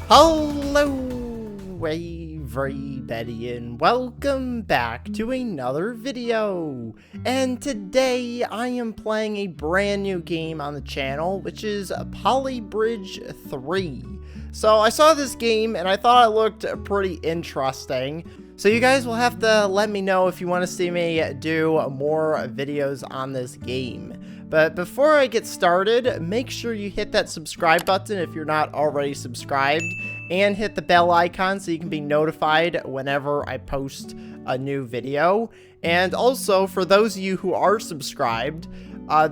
Hello everybody and welcome back to another video. And today I am playing a brand new game on the channel, which is Polybridge 3. So I saw this game and I thought it looked pretty interesting. So you guys will have to let me know if you want to see me do more videos on this game. But before I get started, make sure you hit that subscribe button if you're not already subscribed, and hit the bell icon so you can be notified whenever I post a new video. And also, for those of you who are subscribed,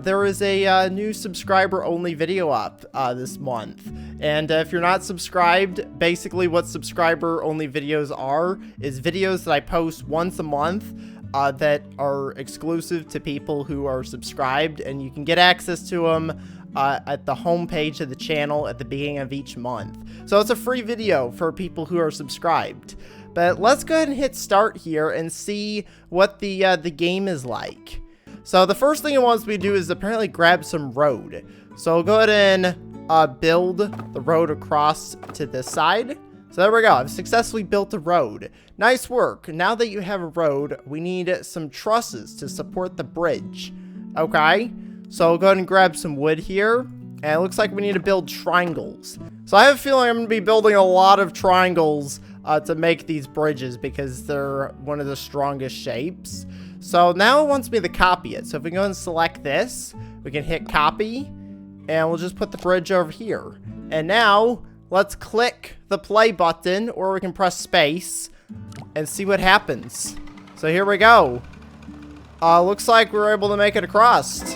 there is a new subscriber-only video up this month. And if you're not subscribed, basically what subscriber-only videos are is videos that I post once a month that are exclusive to people who are subscribed, and you can get access to them at the homepage of the channel at the beginning of each month. So it's a free video for people who are subscribed. But let's go ahead and hit start here and see what the game is like. So the first thing it wants me to do is apparently grab some road. So I'll go ahead and build the road across to this side. So there we go, I've successfully built a road. Nice work. Now that you have a road, we need some trusses to support the bridge. Okay, so I'll go ahead and grab some wood here. And it looks like we need to build triangles. So I have a feeling I'm going to be building a lot of triangles to make these bridges because they're one of the strongest shapes. So now it wants me to copy it. So if we go and select this, we can hit copy. And we'll just put the bridge over here. And now let's click the play button, or we can press space and see what happens. So here we go. Looks like we're able to make it across.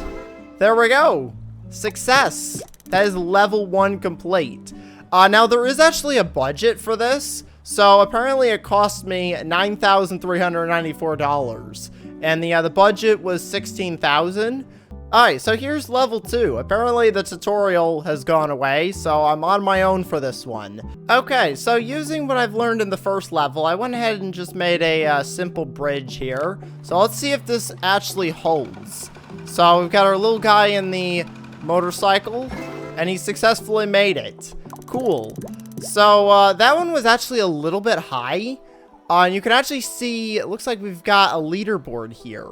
There we go. Success. That is level 1 complete. Now there is actually a budget for this. So apparently it cost me $9,394. And the budget was $16,000. Alright, so here's level 2. Apparently the tutorial has gone away, so I'm on my own for this one. Okay, so using what I've learned in the first level, I went ahead and just made a simple bridge here. So let's see if this actually holds. So we've got our little guy in the motorcycle, and he successfully made it. Cool. So that one was actually a little bit high. And you can actually see, it looks like we've got a leaderboard here.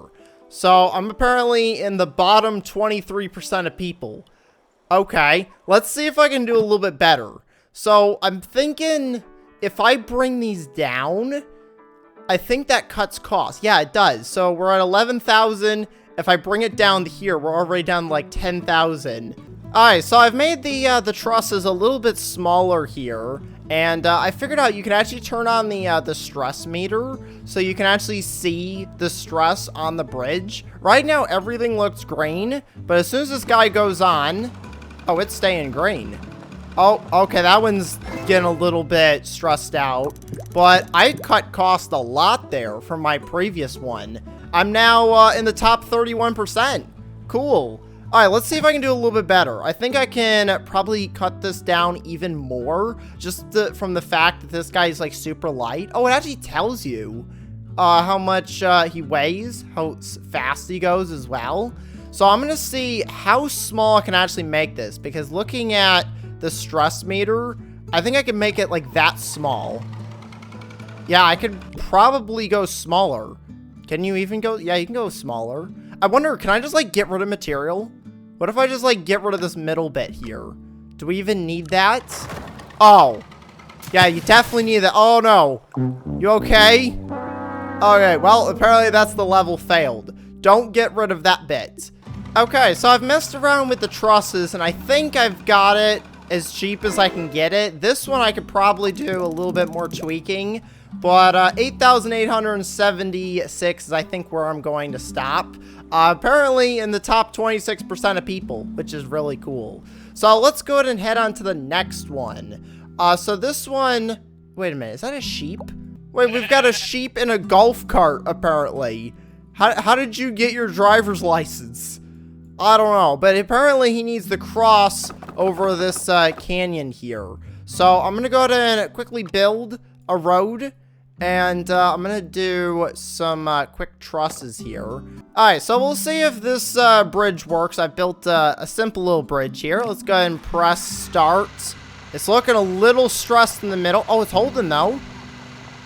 So I'm apparently in the bottom 23% of people. Okay, let's see if I can do a little bit better. So I'm thinking if I bring these down, I think that cuts costs. Yeah, it does. So we're at 11,000. If I bring it down to here, we're already down like 10,000. Alright, so I've made the trusses a little bit smaller here. And I figured out you can actually turn on the stress meter, so you can actually see the stress on the bridge. Right now, everything looks green, but as soon as this guy goes on, oh, it's staying green. Oh, okay, that one's getting a little bit stressed out, but I cut cost a lot there from my previous one. I'm now in the top 31%. Cool. All right, let's see if I can do a little bit better. I think I can probably cut this down even more, just from the fact that this guy is like super light. Oh, it actually tells you how much he weighs, how fast he goes as well. So I'm gonna see how small I can actually make this, because looking at the stress meter, I think I can make it like that small. Yeah, I could probably go smaller. Can you even go? Yeah, you can go smaller. I wonder, can I just like get rid of material? What if I just like get rid of this middle bit here? Do we even need that? Oh. Yeah, you definitely need that. Oh no. You okay? Okay, well, apparently that's the level failed. Don't get rid of that bit. Okay, so I've messed around with the trusses and I think I've got it as cheap as I can get it. This one I could probably do a little bit more tweaking. But 8,876 is, I think, where I'm going to stop. Apparently in the top 26% of people, which is really cool. So let's go ahead and head on to the next one. So this one, wait a minute, is that a sheep? Wait, we've got a sheep in a golf cart, apparently. How did you get your driver's license? I don't know, but apparently he needs to cross over this canyon here. So I'm gonna go ahead and quickly build a road. And I'm gonna do some quick trusses here. Alright, so we'll see if this bridge works. I've built a simple little bridge here. Let's go ahead and press start. It's looking a little stressed in the middle. Oh, it's holding though.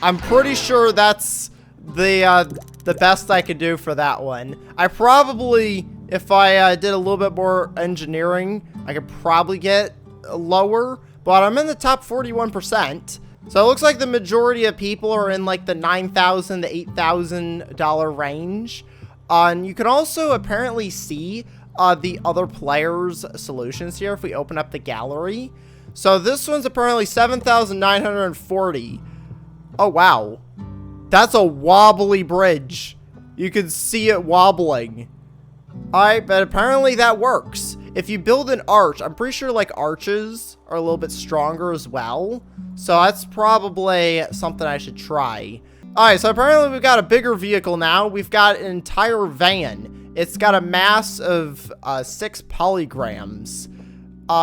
I'm pretty sure that's the best I could do for that one. I probably, if I did a little bit more engineering, I could probably get lower, but I'm in the top 41%. So it looks like the majority of people are in like the $9,000 to $8,000 range. And you can also apparently see the other players' solutions here if we open up the gallery. So this one's apparently 7,940. Oh, wow. That's a wobbly bridge. You can see it wobbling. Alright, but apparently that works. If you build an arch, I'm pretty sure like arches are a little bit stronger as well. So that's probably something I should try. Alright, so apparently we've got a bigger vehicle now. We've got an entire van. It's got a mass of 6 polygrams.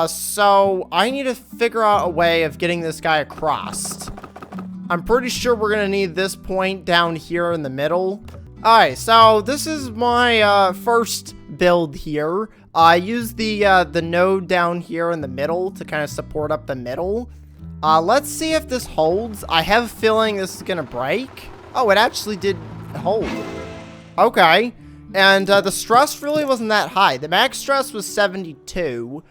So I need to figure out a way of getting this guy across. I'm pretty sure we're gonna need this point down here in the middle. Alright, so this is my first build here. I used the node down here in the middle to kind of support up the middle. Let's see if this holds. I have a feeling this is gonna break. Oh, it actually did hold. Okay. And the stress really wasn't that high. The max stress was 72.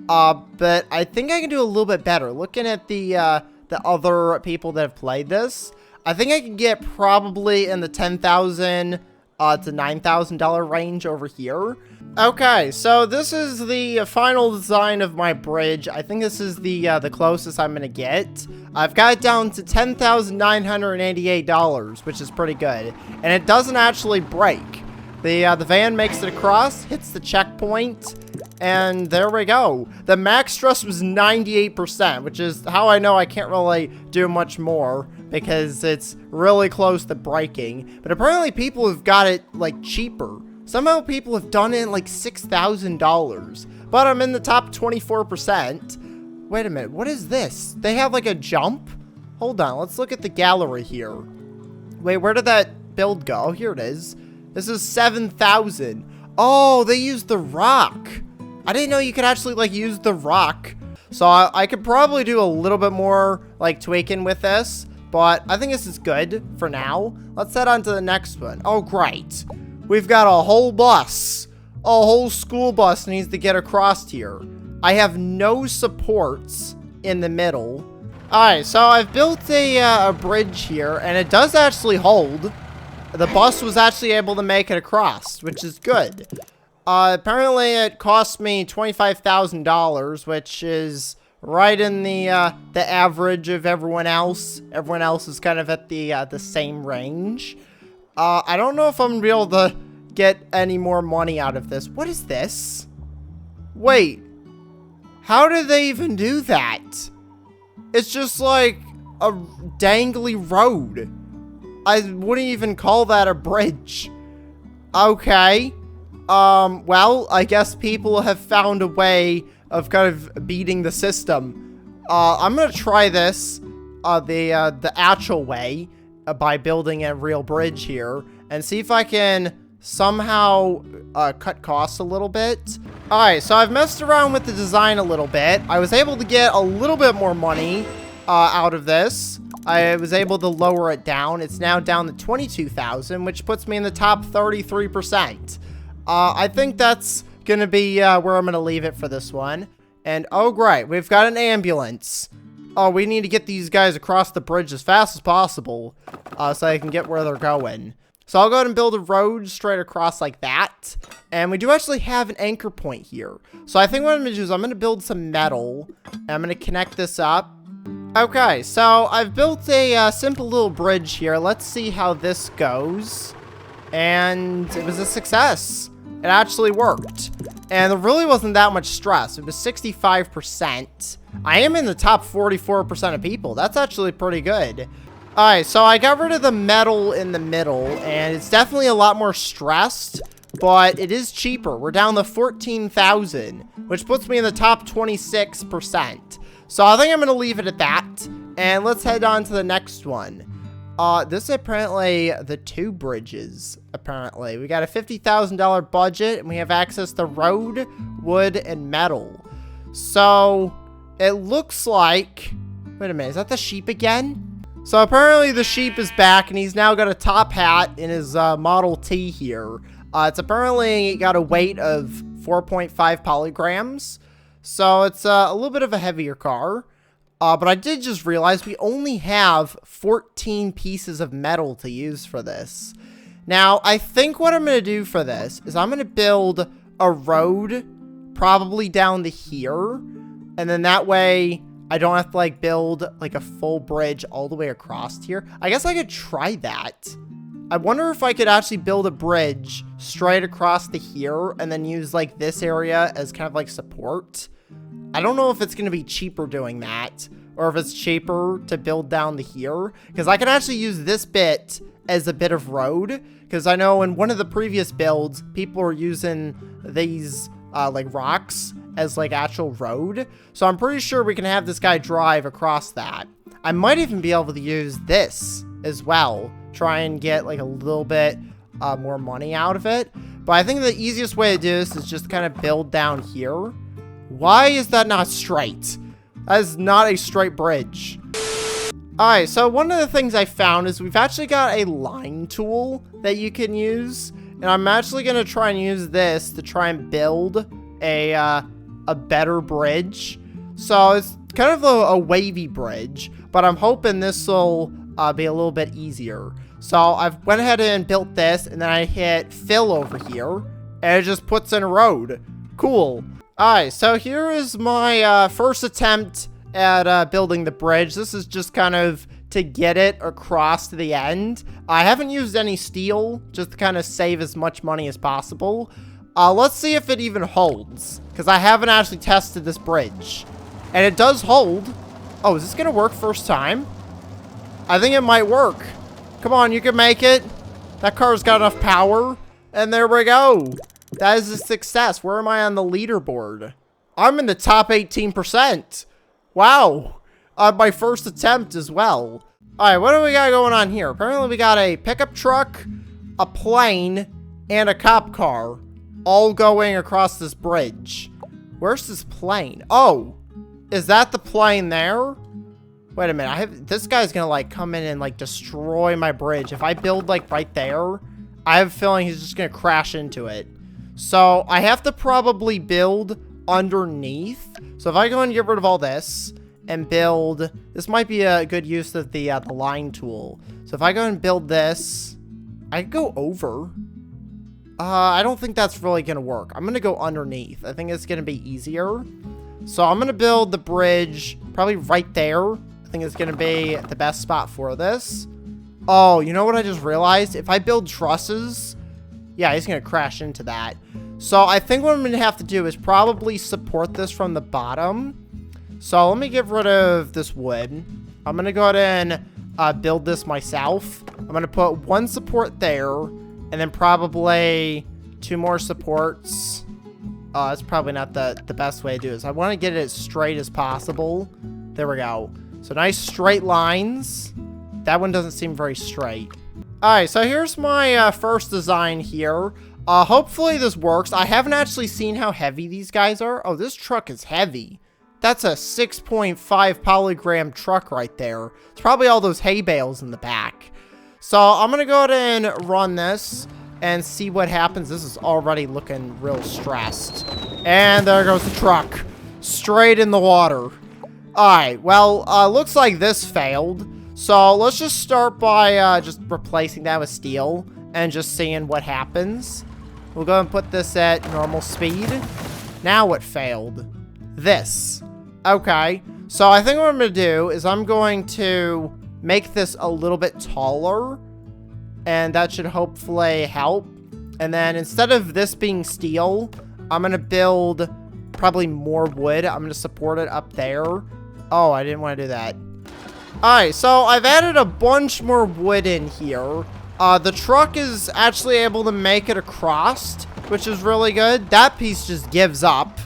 But I think I can do a little bit better. Looking at the other people that have played this, I think I can get probably in the $10,000 to $9,000 range over here. Okay, so this is the final design of my bridge. I think this is the closest I'm gonna get. I've got it down to $10,988, which is pretty good, and it doesn't actually break. The van makes it across, hits the checkpoint, and there we go. The max stress was 98%, which is how I know I can't really do much more because it's really close to breaking. But apparently people have got it like cheaper. Somehow people have done it in like $6,000. But I'm in the top 24%. Wait a minute, what is this? They have like a jump? Hold on, let's look at the gallery here. Wait, where did that build go? Oh, here it is. This is 7,000. Oh, they used the rock. I didn't know you could actually like use the rock. So I could probably do a little bit more like tweaking with this, but I think this is good for now. Let's head on to the next one. Oh, great. We've got a whole bus. A whole school bus needs to get across here. I have no supports in the middle. Alright, so I've built a bridge here, and it does actually hold. The bus was actually able to make it across, which is good. Apparently it cost me $25,000, which is right in the average of everyone else. Everyone else is kind of at the same range. I don't know if I'm gonna be able to get any more money out of this. What is this? Wait. How did they even do that? It's just like a dangly road. I wouldn't even call that a bridge. Okay. Well, I guess people have found a way of kind of beating the system. I'm gonna try this, the actual way, by building a real bridge here, and see if I can somehow, cut costs a little bit. Alright, so I've messed around with the design a little bit. I was able to get a little bit more money, out of this. I was able to lower it down. It's now down to 22,000, which puts me in the top 33%. I think that's gonna be where I'm gonna leave it for this one. And oh great, we've got an ambulance. Oh, we need to get these guys across the bridge as fast as possible so I can get where they're going. So I'll go ahead and build a road straight across like that. And we do actually have an anchor point here. So I think what I'm gonna do is I'm gonna build some metal, and I'm gonna connect this up. Okay, so I've built a simple little bridge here. Let's see how this goes. And it was a success. It actually worked. And there really wasn't that much stress. It was 65%. I am in the top 44% of people. That's actually pretty good. Alright, so I got rid of the metal in the middle, and it's definitely a lot more stressed, but it is cheaper. We're down to 14,000, which puts me in the top 26%. So I think I'm going to leave it at that, and let's head on to the next one. This is apparently the 2 bridges, apparently. We got a $50,000 budget, and we have access to road, wood, and metal. So it looks like... Wait a minute, is that the sheep again? So apparently the sheep is back, and he's now got a top hat in his Model T here. It's apparently got a weight of 4.5 polygrams. So it's a little bit of a heavier car. But I did just realize we only have 14 pieces of metal to use for this. Now, I think what I'm going to do for this is I'm going to build a road probably down to here. And then that way I don't have to like build like a full bridge all the way across here. I guess I could try that. I wonder if I could actually build a bridge straight across to here and then use like this area as kind of like support. I don't know if it's going to be cheaper doing that or if it's cheaper to build down to here, because I can actually use this bit as a bit of road, because I know in one of the previous builds, people were using these like rocks as like actual road. So I'm pretty sure we can have this guy drive across that. I might even be able to use this as well, try and get like a little bit more money out of it. But I think the easiest way to do this is just kind of build down here. Why is that not straight? That is not a straight bridge. Alright, so one of the things I found is we've actually got a line tool that you can use. And I'm actually going to try and use this to try and build a better bridge. So it's kind of a wavy bridge, but I'm hoping this will be a little bit easier. So I've went ahead and built this, and then I hit fill over here, and it just puts in a road. Cool. Alright, so here is my first attempt at building the bridge. This is just kind of to get it across to the end. I haven't used any steel, just to kind of save as much money as possible. Let's see if it even holds, because I haven't actually tested this bridge. And it does hold. Oh, is this going to work first time? I think it might work. Come on, you can make it. That car's got enough power. And there we go. That is a success. Where am I on the leaderboard? I'm in the top 18%. Wow. My first attempt as well. Alright, what do we got going on here? Apparently we got a pickup truck, a plane, and a cop car. All going across this bridge. Where's this plane? Oh, is that the plane there? Wait a minute. This guy's gonna like come in and like destroy my bridge. If I build like right there, I have a feeling he's just gonna crash into it. So I have to probably build underneath. So if I go and get rid of all this and build, this might be a good use of the line tool. So if I go and build this, I can go over. I don't think that's really gonna work. I'm gonna go underneath. I think it's gonna be easier. So I'm gonna build the bridge probably right there. I think it's gonna be the best spot for this. Oh, you know what I just realized? If I build trusses, yeah, he's gonna crash into that. So I think what I'm gonna have to do is probably support this from the bottom. So let me get rid of this wood. I'm gonna go ahead and build this myself. I'm gonna put one support there, and then probably 2 more supports. That's probably not the best way to do this. I want to get it as straight as possible. There we go. So nice straight lines. That one doesn't seem very straight. Alright, so here's my first design here. Hopefully this works. I haven't actually seen how heavy these guys are. Oh, this truck is heavy. That's a 6.5 polygram truck right there. It's probably all those hay bales in the back. So I'm going to go ahead and run this and see what happens. This is already looking real stressed. And there goes the truck. Straight in the water. Alright, well, looks like this failed. So let's just start by just replacing that with steel and just seeing what happens. We'll go and put this at normal speed. Now what failed? This. Okay, so I think what I'm going to do is I'm going to make this a little bit taller, and that should hopefully help. And then instead of this being steel, I'm going to build probably more wood. I'm going to support it up there. Oh, I didn't want to do that. Alright, so I've added a bunch more wood in here. The truck is actually able to make it across, which is really good. That piece just gives up.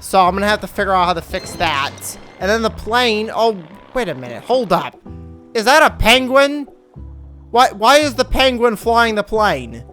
So I'm going to have to figure out how to fix that. And then the plane. Oh, wait a minute. Hold up. Is that a penguin? Why is the penguin flying the plane?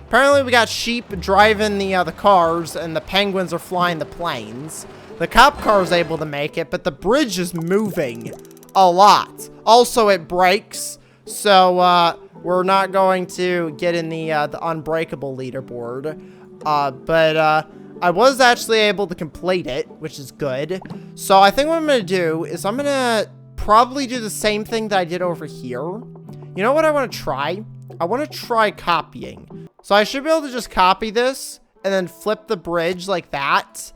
Apparently we got sheep driving the cars, and the penguins are flying the planes. The cop car is able to make it, but the bridge is moving a lot. Also, it breaks, so we're not going to get in the unbreakable leaderboard. But I was actually able to complete it, which is good. So I think what I'm going to do is I'm going to probably do the same thing that I did over here. You know what I want to try? I want to try copying. So I should be able to just copy this and then flip the bridge like that.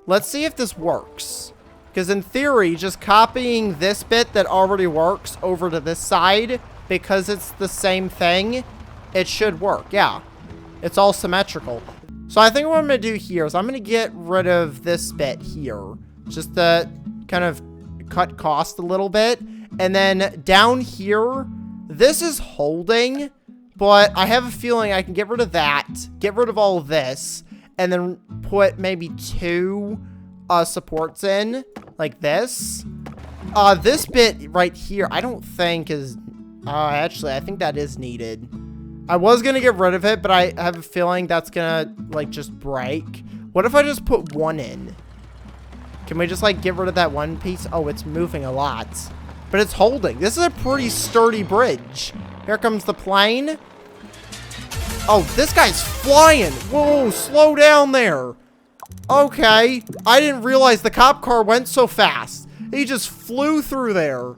Let's see if this works. Because in theory, just copying this bit that already works over to this side, because it's the same thing, it should work. Yeah, it's all symmetrical. So I think what I'm going to do here is I'm going to get rid of this bit here. Just to kind of cut cost a little bit. And then down here, this is holding, but I have a feeling I can get rid of that, get rid of all of this, and then put maybe 2 supports in, like this. This bit right here, I don't think is, actually, I think that is needed. I was going to get rid of it, but I have a feeling that's going to, like, just break. What if I just put 1 in? Can we just, like, get rid of that 1 piece? Oh, it's moving a lot. But it's holding. This is a pretty sturdy bridge. Here comes the plane. Oh, this guy's flying. Whoa, slow down there. Okay. I didn't realize the cop car went so fast. He just flew through there.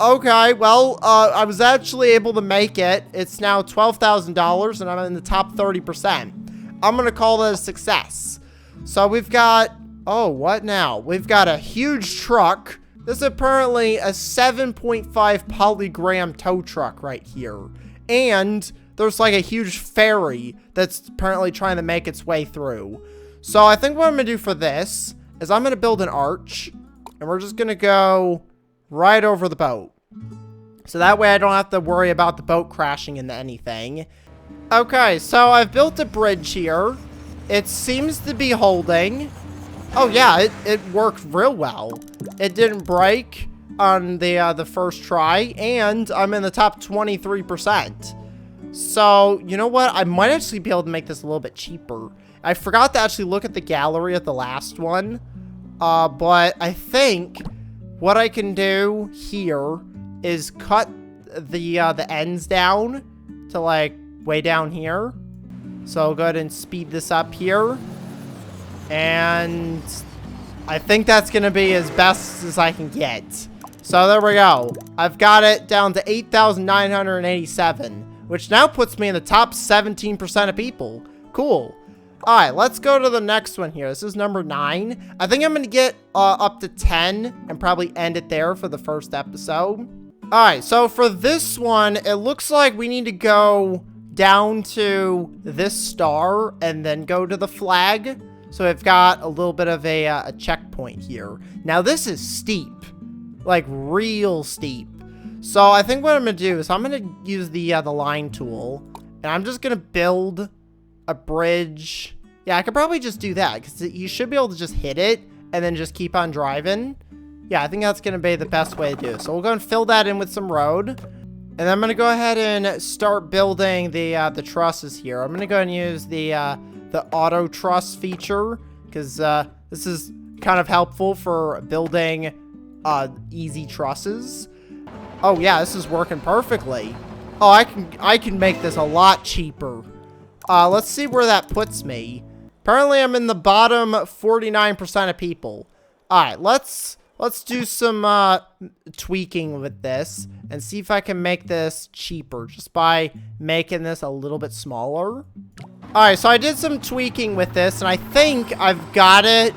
Okay, well, I was actually able to make it. It's now $12,000, and I'm in the top 30%. I'm going to call that a success. So we've got... Oh, what now? We've got a huge truck. This is apparently a 7.5 polygram tow truck right here. And there's like a huge ferry that's apparently trying to make its way through. So I think what I'm going to do for this is I'm going to build an arch. And we're just going to go right over the boat. So that way I don't have to worry about the boat crashing into anything. Okay, so I've built a bridge here. It seems to be holding. Oh yeah, it worked real well. It didn't break on the first try, and I'm in the top 23%. So, you know what? I might actually be able to make this a little bit cheaper. I forgot to actually look at the gallery of the last one. But I think what I can do here is cut the ends down to, like, way down here. So I'll go ahead and speed this up here. And I think that's going to be as best as I can get. So there we go. I've got it down to 8,987, which now puts me in the top 17% of people. Cool. All right, let's go to the next one here. This is number 9. I think I'm going to get up to 10 and probably end it there for the first episode. All right, so for this one, it looks like we need to go down to this star and then go to the flag. So we've got a little bit of a checkpoint here. Now, this is steep, like real steep. So I think what I'm going to do is I'm going to use the line tool, and I'm just going to build a bridge. Yeah, I could probably just do that because you should be able to just hit it and then just keep on driving. Yeah, I think that's going to be the best way to do it. So we'll go and fill that in with some road. And then I'm going to go ahead and start building the trusses here. I'm going to go and use the auto truss feature because this is kind of helpful for building easy trusses. Oh yeah, this is working perfectly. Oh, I can make this a lot cheaper. Let's see where that puts me. Apparently I'm in the bottom 49% of people. Alright, let's do some tweaking with this and see if I can make this cheaper just by making this a little bit smaller. Alright, so I did some tweaking with this, and I think I've got it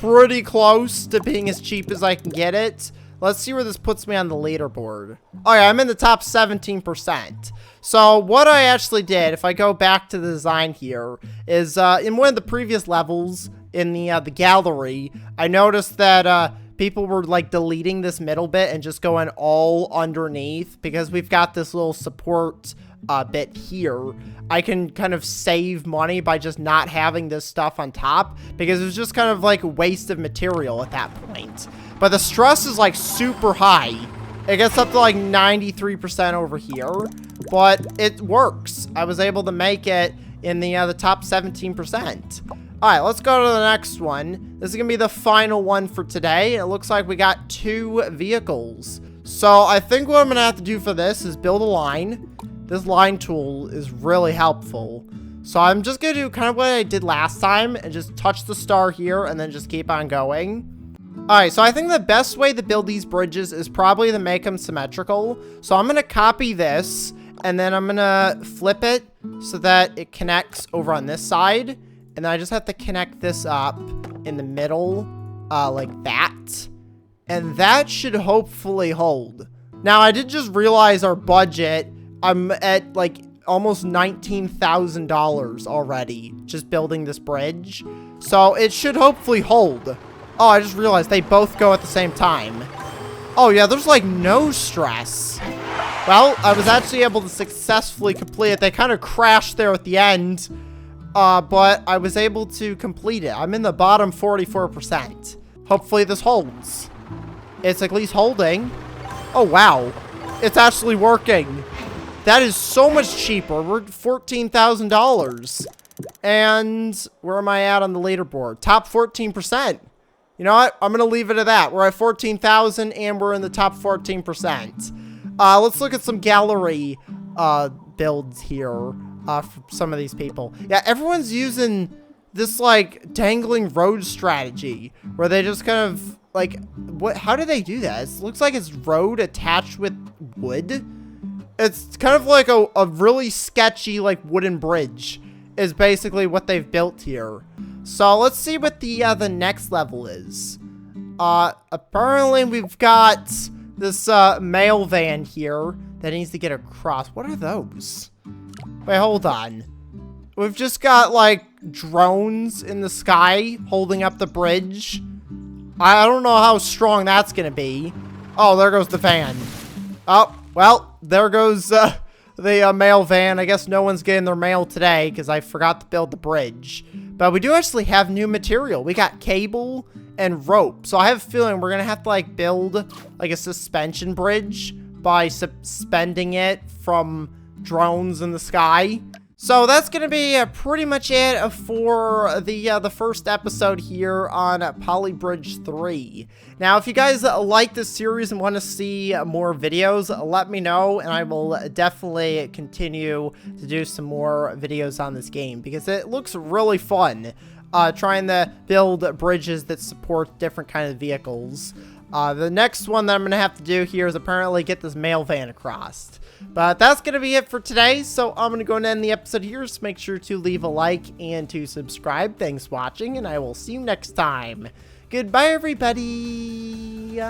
pretty close to being as cheap as I can get it. Let's see where this puts me on the leaderboard. Alright, I'm in the top 17%. So what I actually did, if I go back to the design here, is in one of the previous levels in the gallery, I noticed that people were like deleting this middle bit and just going all underneath because we've got this little support bit here. I can kind of save money by just not having this stuff on top because it was just kind of like a waste of material at that point. But the stress is like super high. It gets up to like 93% over here, but it works. I was able to make it in the top 17%. All right, let's go to the next one. This is gonna be the final one for today. It looks like we got 2 vehicles. So I think what I'm gonna have to do for this is build a line. This line tool is really helpful. So I'm just gonna do kind of what I did last time and just touch the star here and then just keep on going. All right, so I think the best way to build these bridges is probably to make them symmetrical. So I'm gonna copy this and then I'm gonna flip it so that it connects over on this side. And then I just have to connect this up in the middle, like that. And that should hopefully hold. Now, I did just realize our budget. I'm at, like, almost $19,000 already just building this bridge. So it should hopefully hold. Oh, I just realized they both go at the same time. Oh, yeah, there's, like, no stress. Well, I was actually able to successfully complete it. They kind of crashed there at the end. But I was able to complete it. I'm in the bottom 44%. Hopefully this holds. It's at least holding. Oh, wow. It's actually working. That is so much cheaper. We're at $14,000. And where am I at on the leaderboard? Top 14%. You know what? I'm going to leave it at that. We're at 14,000 and we're in the top 14%. Let's look at some gallery builds here. For some of these people. Yeah, everyone's using this, like, dangling road strategy, where they just kind of, like, how do they do that? It looks like it's road attached with wood. It's kind of like a really sketchy, like, wooden bridge is basically what they've built here. So let's see what the next level is. Apparently we've got this, mail van here that needs to get across. What are those? Wait, hold on. We've just got, like, drones in the sky holding up the bridge. I don't know how strong that's gonna be. Oh, there goes the van. Oh, well, there goes, the mail van. I guess no one's getting their mail today because I forgot to build the bridge. But we do actually have new material. We got cable and rope. So I have a feeling we're gonna have to, like, build, like, a suspension bridge by suspending it from drones in the sky. So that's gonna be pretty much it for the first episode here on Polybridge 3. Now, if you guys like this series and want to see more videos, let me know, and I will definitely continue to do some more videos on this game because it looks really fun. Trying to build bridges that support different kind of vehicles. The next one that I'm gonna have to do here is apparently get this mail van across. But that's going to be it for today, so I'm going to go and end the episode here, so make sure to leave a like and to subscribe. Thanks for watching, and I will see you next time. Goodbye, everybody!